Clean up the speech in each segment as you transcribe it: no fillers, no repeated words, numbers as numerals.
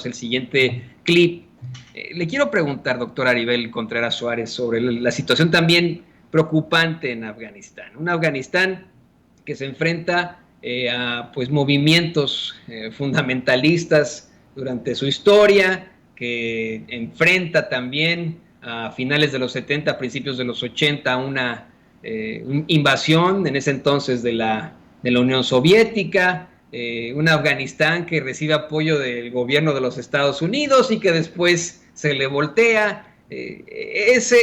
el siguiente clip. Le quiero preguntar, doctor Aribel Contreras Suárez, sobre la situación también preocupante en Afganistán. Un Afganistán que se enfrenta a pues, movimientos fundamentalistas durante su historia, que enfrenta también a finales de los 70, principios de los 80, una invasión en ese entonces de la Unión Soviética, un Afganistán que recibe apoyo del gobierno de los Estados Unidos y que después se le voltea. Es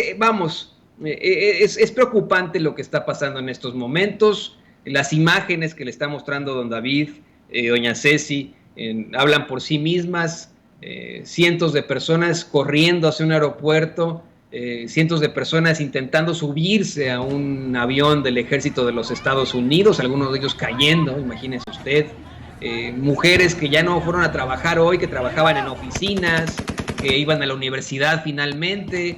preocupante lo que está pasando en estos momentos. Las imágenes que le está mostrando don David, doña Ceci, hablan por sí mismas. Cientos de personas corriendo hacia un aeropuerto, cientos de personas intentando subirse a un avión del ejército de los Estados Unidos, algunos de ellos cayendo, imagínese usted, mujeres que ya no fueron a trabajar hoy, que trabajaban en oficinas, que iban a la universidad finalmente,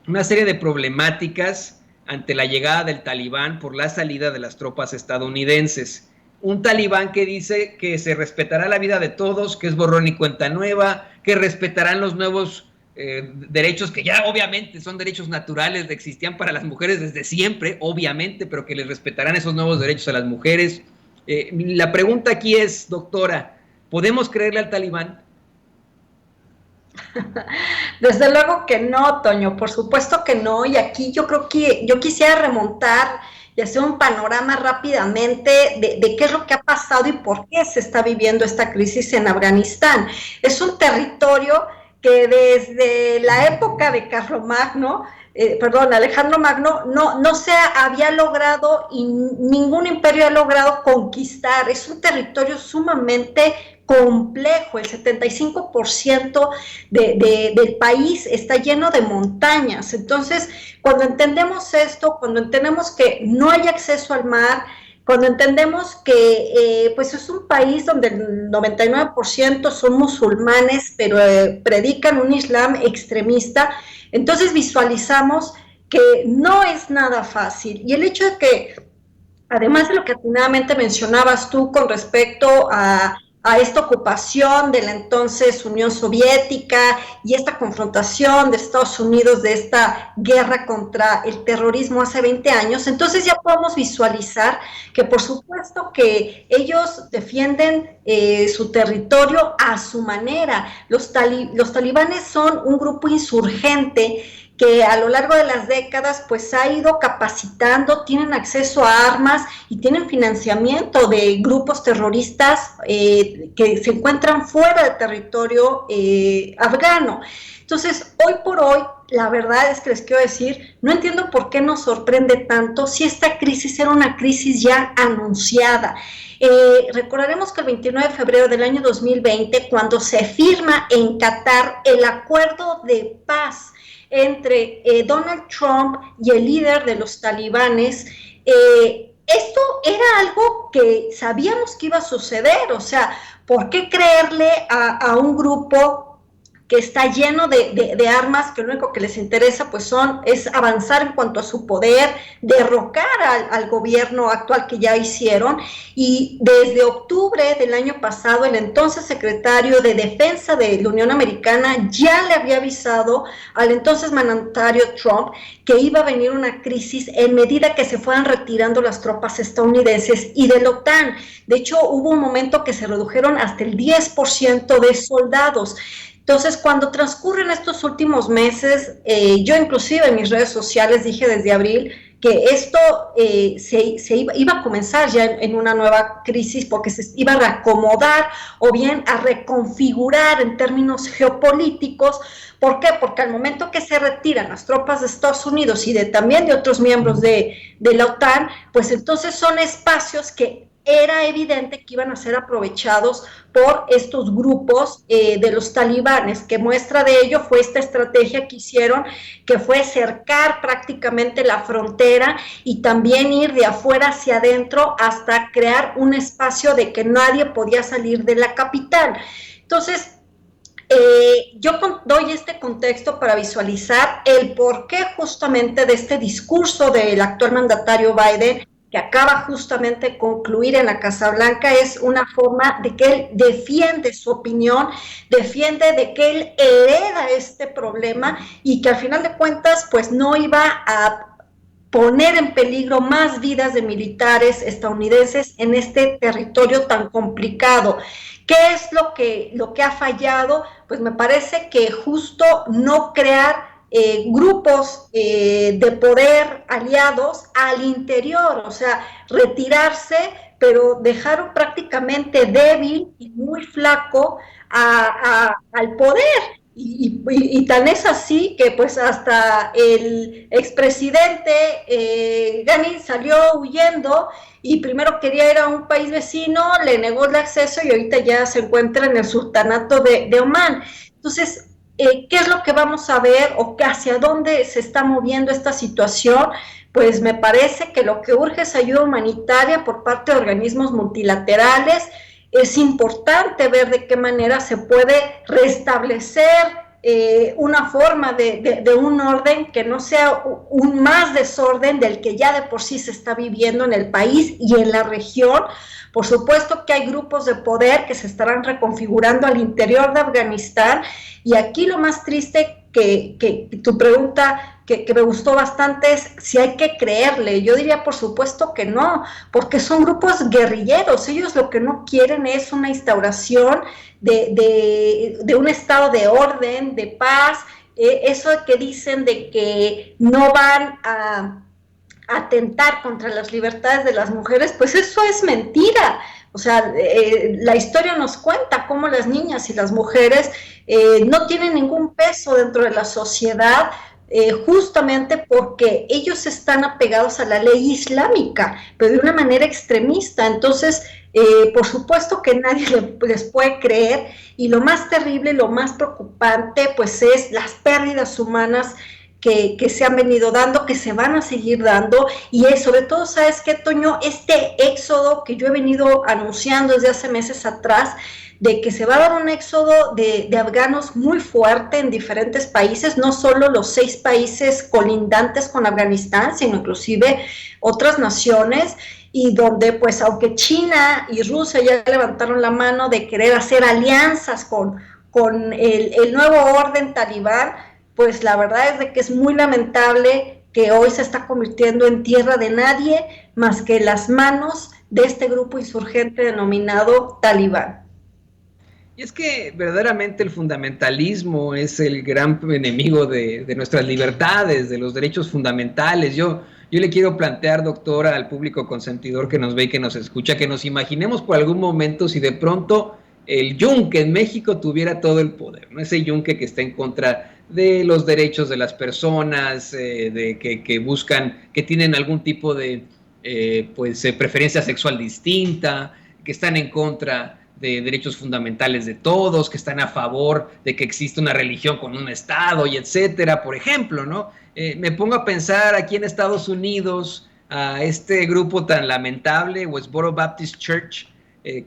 una serie de problemáticas ante la llegada del talibán por la salida de las tropas estadounidenses. Un talibán que dice que se respetará la vida de todos, que es borrón y cuenta nueva, que respetarán los nuevos derechos que ya obviamente son derechos naturales, existían para las mujeres desde siempre, obviamente, pero que les respetarán esos nuevos derechos a las mujeres. La pregunta aquí es, doctora, ¿podemos creerle al talibán? Desde luego que no, Toño, por supuesto que no, y aquí yo creo que yo quisiera remontar y hacer un panorama rápidamente de qué es lo que ha pasado y por qué se está viviendo esta crisis en Afganistán. Es un territorio que desde la época de Alejandro Magno, no se había logrado y ningún imperio ha logrado conquistar. Es un territorio sumamente complejo. El 75% del país está lleno de montañas. Entonces, cuando entendemos esto, cuando entendemos que no hay acceso al mar, cuando entendemos que pues es un país donde el 99% son musulmanes, pero predican un islam extremista, entonces visualizamos que no es nada fácil. Y el hecho de que, además de lo que atinadamente mencionabas tú con respecto a esta ocupación de la entonces Unión Soviética y esta confrontación de Estados Unidos, de esta guerra contra el terrorismo hace 20 años, entonces ya podemos visualizar que por supuesto que ellos defienden su territorio a su manera. Los talibanes son un grupo insurgente que a lo largo de las décadas pues ha ido capacitando, tienen acceso a armas y tienen financiamiento de grupos terroristas que se encuentran fuera del territorio afgano. Entonces, hoy por hoy, la verdad es que les quiero decir, no entiendo por qué nos sorprende tanto si esta crisis era una crisis ya anunciada. Recordaremos que el 29 de febrero del año 2020, cuando se firma en Qatar el acuerdo de paz entre Donald Trump y el líder de los talibanes, esto era algo que sabíamos que iba a suceder. O sea, ¿por qué creerle a un grupo que está lleno de armas, que lo único que les interesa pues es avanzar en cuanto a su poder, derrocar al gobierno actual que ya hicieron? Y desde octubre del año pasado, el entonces secretario de Defensa de la Unión Americana ya le había avisado al entonces mandatario Trump que iba a venir una crisis en medida que se fueran retirando las tropas estadounidenses y de la OTAN. De hecho, hubo un momento que se redujeron hasta el 10% de soldados. Entonces, cuando transcurren estos últimos meses, yo inclusive en mis redes sociales dije desde abril que esto iba a comenzar ya en una nueva crisis, porque se iba a reacomodar o bien a reconfigurar en términos geopolíticos. ¿Por qué? Porque al momento que se retiran las tropas de Estados Unidos y también de otros miembros de la OTAN, pues entonces son espacios que era evidente que iban a ser aprovechados por estos grupos de los talibanes, que muestra de ello fue esta estrategia que hicieron, que fue cercar prácticamente la frontera y también ir de afuera hacia adentro hasta crear un espacio de que nadie podía salir de la capital. Entonces, yo doy este contexto para visualizar el porqué justamente de este discurso del actual mandatario Biden, que acaba justamente de concluir en la Casa Blanca, es una forma de que él defiende su opinión, defiende de que él hereda este problema y que al final de cuentas pues no iba a poner en peligro más vidas de militares estadounidenses en este territorio tan complicado. ¿Qué es lo que ha fallado? Pues me parece que justo no crear grupos de poder aliados al interior, o sea, retirarse, pero dejaron prácticamente débil y muy flaco al poder. Y tan es así que pues hasta el expresidente Ghani salió huyendo y primero quería ir a un país vecino, le negó el acceso y ahorita ya se encuentra en el sultanato de Omán. Entonces, ¿qué es lo que vamos a ver o hacia dónde se está moviendo esta situación? Pues me parece que lo que urge es ayuda humanitaria por parte de organismos multilaterales. Es importante ver de qué manera se puede restablecer una forma de un orden que no sea un más desorden del que ya de por sí se está viviendo en el país y en la región. Por supuesto que hay grupos de poder que se estarán reconfigurando al interior de Afganistán y aquí lo más triste que tu pregunta que me gustó bastante es si hay que creerle. Yo diría por supuesto que no, porque son grupos guerrilleros, ellos lo que no quieren es una instauración de un estado de orden, de paz, eso que dicen de que no van a atentar contra las libertades de las mujeres, pues eso es mentira. O sea, la historia nos cuenta cómo las niñas y las mujeres no tienen ningún peso dentro de la sociedad, justamente porque ellos están apegados a la ley islámica, pero de una manera extremista. Entonces, por supuesto que nadie les puede creer, y lo más terrible, lo más preocupante, pues es las pérdidas humanas que se han venido dando, que se van a seguir dando, y sobre todo, ¿sabes qué, Toño? Este éxodo que yo he venido anunciando desde hace meses atrás, de que se va a dar un éxodo de afganos muy fuerte en diferentes países, no solo los 6 países colindantes con Afganistán, sino inclusive otras naciones, y donde pues aunque China y Rusia ya levantaron la mano de querer hacer alianzas con el nuevo orden talibán, pues la verdad es de que es muy lamentable que hoy se está convirtiendo en tierra de nadie más que las manos de este grupo insurgente denominado Talibán. Y es que verdaderamente el fundamentalismo es el gran enemigo de nuestras libertades, de los derechos fundamentales. Yo le quiero plantear, doctora, al público consentidor que nos ve y que nos escucha, que nos imaginemos por algún momento si de pronto el yunque en México tuviera todo el poder, ¿no? Ese yunque que está en contra de los derechos de las personas, que buscan, que tienen algún tipo de preferencia sexual distinta, que están en contra de derechos fundamentales de todos, que están a favor de que exista una religión con un estado y etcétera, por ejemplo, ¿no? Me pongo a pensar aquí en Estados Unidos a este grupo tan lamentable, Westboro Baptist Church,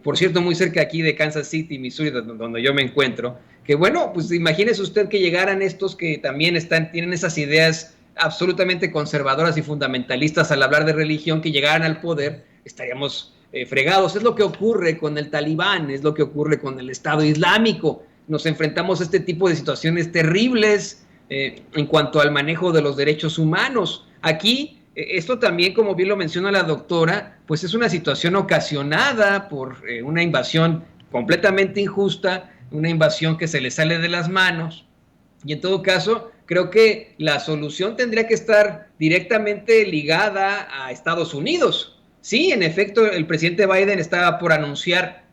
por cierto, muy cerca aquí de Kansas City, Missouri, donde yo me encuentro, que bueno, pues imagínese usted que llegaran estos que también tienen esas ideas absolutamente conservadoras y fundamentalistas al hablar de religión, que llegaran al poder, estaríamos fregados. Es lo que ocurre con el Talibán, es lo que ocurre con el Estado Islámico. Nos enfrentamos a este tipo de situaciones terribles en cuanto al manejo de los derechos humanos. Aquí, esto también, como bien lo menciona la doctora, pues es una situación ocasionada por una invasión completamente injusta, una invasión que se le sale de las manos, y en todo caso, creo que la solución tendría que estar directamente ligada a Estados Unidos. Sí, en efecto, el presidente Biden está por anunciar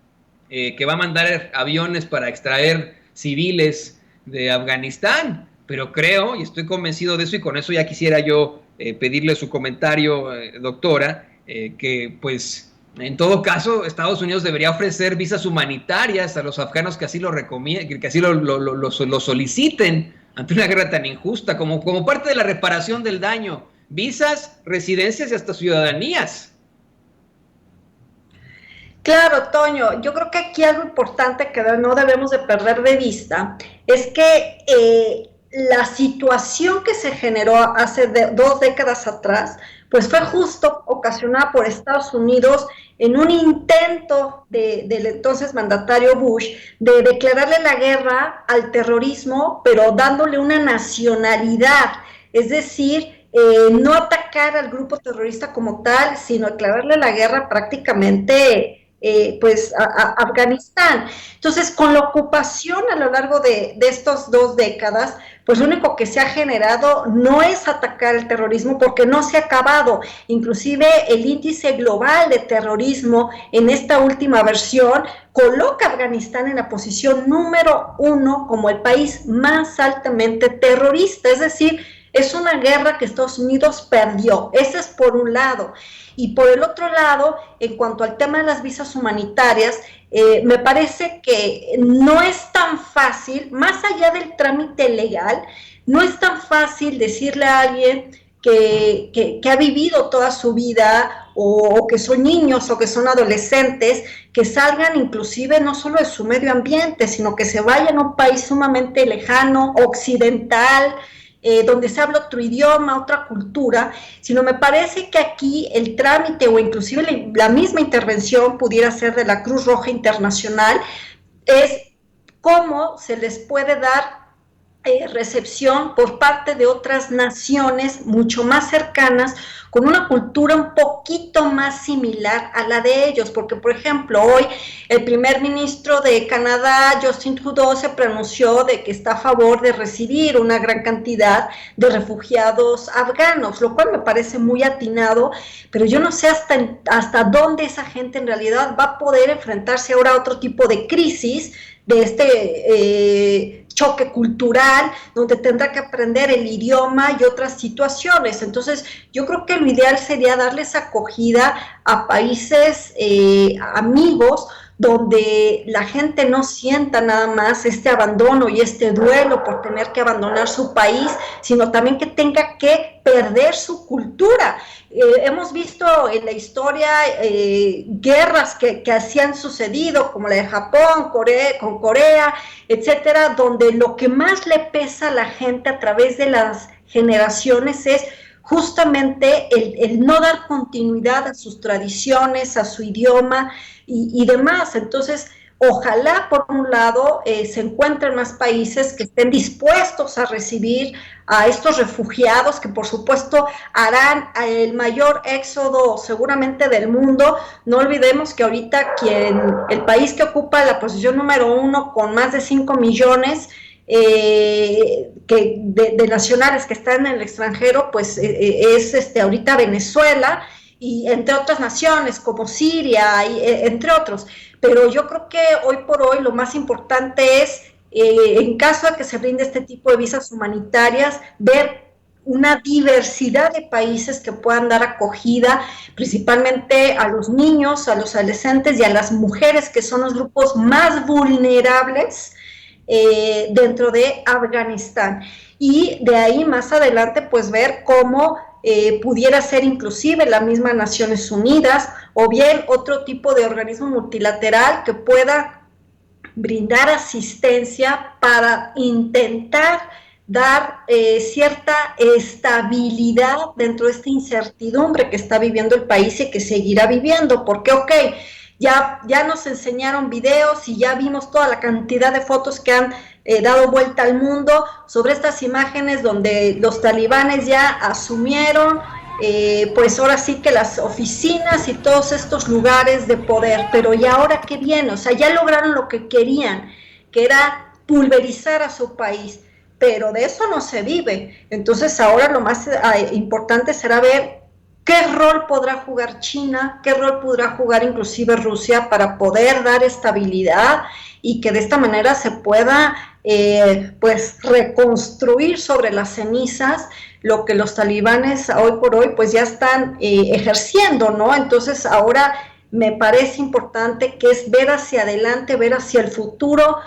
que va a mandar aviones para extraer civiles de Afganistán, pero creo, y estoy convencido de eso, y con eso ya quisiera yo pedirle su comentario, doctora, que pues en todo caso Estados Unidos debería ofrecer visas humanitarias a los afganos que así lo recomienden, que así lo soliciten ante una guerra tan injusta, como parte de la reparación del daño. Visas, residencias y hasta ciudadanías. Claro, Toño, yo creo que aquí algo importante que no debemos de perder de vista es que la situación que se generó hace 2 décadas atrás, pues fue justo ocasionada por Estados Unidos en un intento del entonces mandatario Bush de declararle la guerra al terrorismo, pero dándole una nacionalidad, es decir, no atacar al grupo terrorista como tal, sino declararle la guerra prácticamente pues a Afganistán. Entonces, con la ocupación a lo largo de estas 2 décadas, pues lo único que se ha generado no es atacar el terrorismo porque no se ha acabado. Inclusive el índice global de terrorismo en esta última versión coloca a Afganistán en la posición número 1 como el país más altamente terrorista, es decir, es una guerra que Estados Unidos perdió. Ese es por un lado. Y por el otro lado, en cuanto al tema de las visas humanitarias, me parece que no es tan fácil, más allá del trámite legal, no es tan fácil decirle a alguien que ha vivido toda su vida o que son niños o que son adolescentes, que salgan inclusive no solo de su medio ambiente, sino que se vayan a un país sumamente lejano, occidental, donde se habla otro idioma, otra cultura, sino me parece que aquí el trámite o inclusive la misma intervención pudiera ser de la Cruz Roja Internacional, es cómo se les puede dar recepción por parte de otras naciones mucho más cercanas, con una cultura un poquito más similar a la de ellos, porque por ejemplo hoy el primer ministro de Canadá, Justin Trudeau, se pronunció de que está a favor de recibir una gran cantidad de refugiados afganos, lo cual me parece muy atinado, pero yo no sé hasta dónde esa gente en realidad va a poder enfrentarse ahora a otro tipo de crisis, de este choque cultural, donde tendrá que aprender el idioma y otras situaciones. Entonces, yo creo que lo ideal sería darles acogida a países amigos, donde la gente no sienta nada más este abandono y este duelo por tener que abandonar su país, sino también que tenga que perder su cultura. Hemos visto en la historia guerras que así han sucedido, como la de Japón, con Corea, etcétera, donde lo que más le pesa a la gente a través de las generaciones es justamente el no dar continuidad a sus tradiciones, a su idioma y demás. Entonces, ojalá por un lado se encuentren más países que estén dispuestos a recibir a estos refugiados, que por supuesto harán el mayor éxodo seguramente del mundo. No olvidemos que ahorita el país que ocupa la posición número 1 con más de 5 millones de nacionales que están en el extranjero, pues es ahorita Venezuela, y entre otras naciones como Siria, entre otros. Pero yo creo que hoy por hoy lo más importante es, en caso de que se brinde este tipo de visas humanitarias, ver una diversidad de países que puedan dar acogida, principalmente a los niños, a los adolescentes y a las mujeres, que son los grupos más vulnerables dentro de Afganistán. Y de ahí más adelante, pues ver cómo pudiera ser inclusive la misma Naciones Unidas o bien otro tipo de organismo multilateral que pueda brindar asistencia para intentar dar cierta estabilidad dentro de esta incertidumbre que está viviendo el país y que seguirá viviendo, porque ya nos enseñaron videos y ya vimos toda la cantidad de fotos que han dado vuelta al mundo sobre estas imágenes donde los talibanes ya asumieron pues ahora sí que las oficinas y todos estos lugares de poder. Pero ¿y ahora qué viene? O sea, ya lograron lo que querían, que era pulverizar a su país, pero de eso no se vive. Entonces ahora lo más importante será ver qué rol podrá jugar China, qué rol podrá jugar inclusive Rusia para poder dar estabilidad y que de esta manera se pueda pues reconstruir sobre las cenizas lo que los talibanes hoy por hoy pues ya están ejerciendo, ¿no? Entonces ahora me parece importante que es ver hacia adelante, ver hacia el futuro.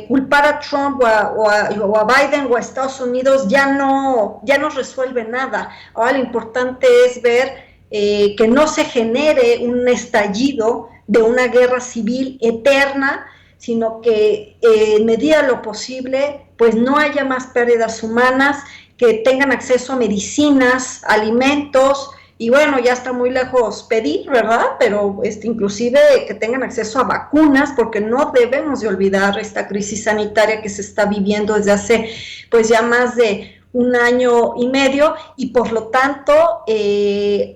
Culpar a Trump o a Biden o a Estados Unidos ya no resuelve nada. Ahora lo importante es ver que no se genere un estallido de una guerra civil eterna, sino que en medida de lo posible, pues no haya más pérdidas humanas, que tengan acceso a medicinas, alimentos, y bueno, ya está muy lejos pedir, ¿verdad? Pero inclusive que tengan acceso a vacunas, porque no debemos de olvidar esta crisis sanitaria que se está viviendo desde hace pues ya más de 1 año y medio, y por lo tanto,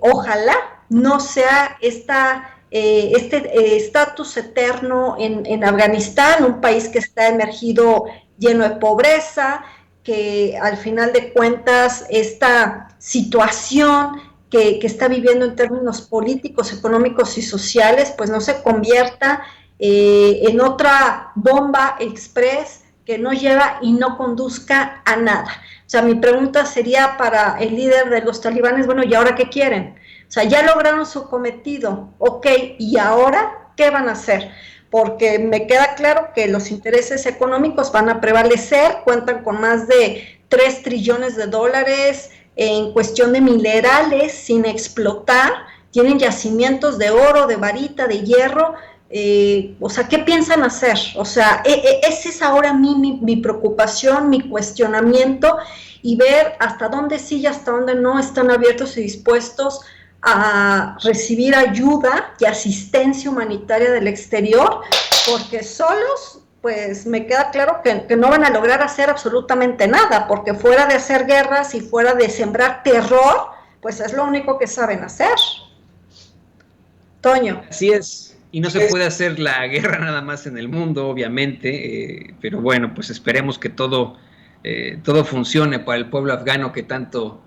ojalá no sea este estatus eterno en Afganistán, un país que está emergido lleno de pobreza, que al final de cuentas esta situación que está viviendo en términos políticos, económicos y sociales, pues no se convierta en otra bomba express que no lleva y no conduzca a nada. O sea, mi pregunta sería para el líder de los talibanes, bueno, ¿y ahora qué quieren? O sea, ya lograron su cometido, ok, ¿y ahora qué van a hacer? Porque me queda claro que los intereses económicos van a prevalecer, cuentan con más de 3 trillones de dólares en cuestión de minerales sin explotar, tienen yacimientos de oro, de varita, de hierro, o sea, ¿qué piensan hacer? O sea, esa es ahora mi preocupación, mi cuestionamiento, y ver hasta dónde sí y hasta dónde no están abiertos y dispuestos a recibir ayuda y asistencia humanitaria del exterior, porque solos, pues me queda claro que no van a lograr hacer absolutamente nada, porque fuera de hacer guerras y fuera de sembrar terror, pues es lo único que saben hacer. Toño. Así es, y no se puede hacer la guerra nada más en el mundo, obviamente, pero bueno, pues esperemos que todo funcione para el pueblo afgano que tanto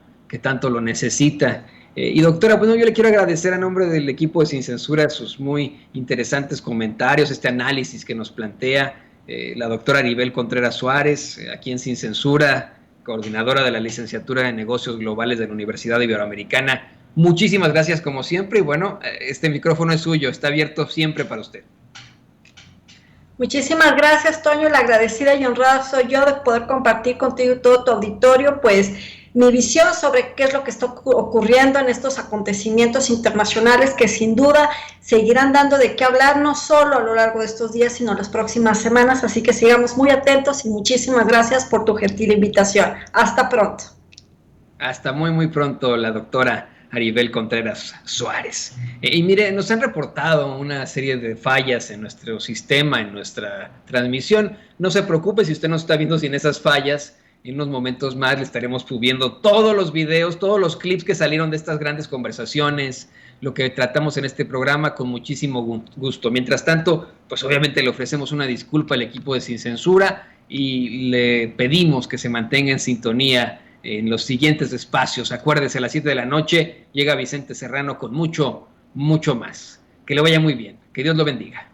lo necesita. Y doctora, bueno, yo le quiero agradecer a nombre del equipo de Sin Censura sus muy interesantes comentarios, este análisis que nos plantea la doctora Aribel Contreras Suárez, aquí en Sin Censura, coordinadora de la licenciatura en Negocios Globales de la Universidad Iberoamericana. Muchísimas gracias como siempre, y bueno, este micrófono es suyo, está abierto siempre para usted. Muchísimas gracias, Toño, la agradecida y honrada soy yo de poder compartir contigo y todo tu auditorio, pues mi visión sobre qué es lo que está ocurriendo en estos acontecimientos internacionales que sin duda seguirán dando de qué hablar, no solo a lo largo de estos días, sino las próximas semanas, así que sigamos muy atentos y muchísimas gracias por tu gentil invitación. Hasta pronto. Hasta muy, muy pronto, la doctora Aribel Contreras Suárez. Y mire, nos han reportado una serie de fallas en nuestro sistema, en nuestra transmisión. No se preocupe si usted nos está viendo sin esas fallas. En unos momentos más le estaremos subiendo todos los videos, todos los clips que salieron de estas grandes conversaciones, lo que tratamos en este programa con muchísimo gusto. Mientras tanto, pues obviamente le ofrecemos una disculpa al equipo de Sin Censura y le pedimos que se mantenga en sintonía en los siguientes espacios. Acuérdese, a las 7 de la noche llega Vicente Serrano con mucho, mucho más. Que le vaya muy bien. Que Dios lo bendiga.